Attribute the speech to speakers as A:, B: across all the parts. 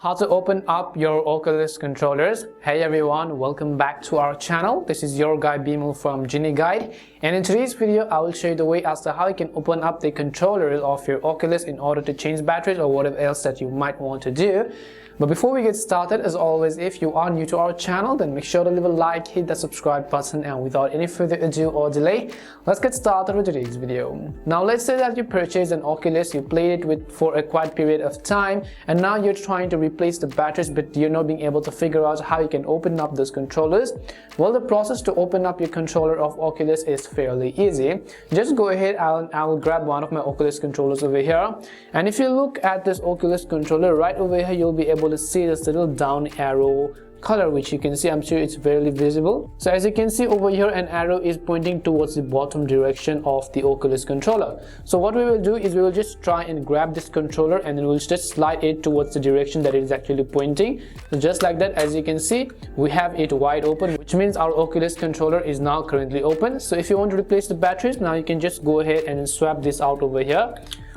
A: How to open up your Oculus controllers. Hey everyone, welcome back to our channel. This is your guy Bimal from Genie Guide, and in today's video I will show you the way as to how you can open up the controllers of your Oculus in order to change batteries or whatever else that you might want to do. But before we get started, as always, if you are new to our channel, then make sure to leave a like, hit the subscribe button, and without any further ado or delay, let's get started with today's video. Now let's say that you purchased an Oculus, you played it for a quite period of time, and now you're trying to replace the batteries, but you're not being able to figure out how you can open up those controllers. Well, the process to open up your controller of Oculus is fairly easy. Just go ahead, I will grab one of my Oculus controllers over here, and if you look at this Oculus controller right over here, you'll be able to see this little down arrow color, which you can see. I'm sure it's barely visible. So as you can see over here, an arrow is pointing towards the bottom direction of the Oculus controller. So what we will do is we will just try and grab this controller and then we'll just slide it towards the direction that it is actually pointing. So just like that, as you can see, we have it wide open, which means our Oculus controller is now currently open. So if you want to replace the batteries, now you can just go ahead and swap this out over here.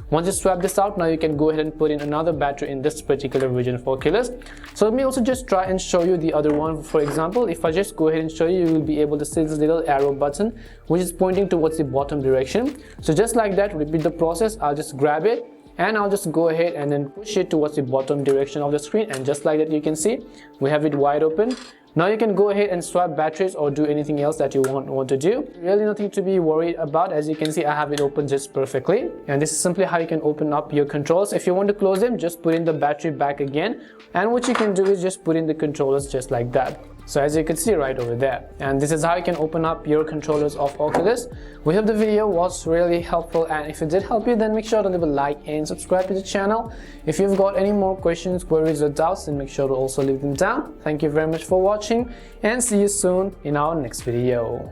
A: Once you swap this out, now you can go ahead and put in another battery in this particular version of Oculus. So let me also just try and show you the other one. For example, if I just go ahead and show you, you will be able to see this little arrow button which is pointing towards the bottom direction. So just like that, repeat the process. I'll just grab it and I'll just go ahead and then push it towards the bottom direction of the screen, and just like that, you can see we have it wide open. Now you can go ahead and swap batteries or do anything else that you want to do. Really nothing to be worried about. As you can see, I have it open just perfectly, and this is simply how you can open up your controls. If you want to close them, just put in the battery back again, and what you can do is just put in the controllers just like that. So as you can see right over there, and this is how you can open up your controllers of Oculus. We hope the video was really helpful, and if it did help you, then make sure to leave a like and subscribe to the channel. If you've got any more questions, queries or doubts, then make sure to also leave them down. Thank you very much for watching, and see you soon in our next video.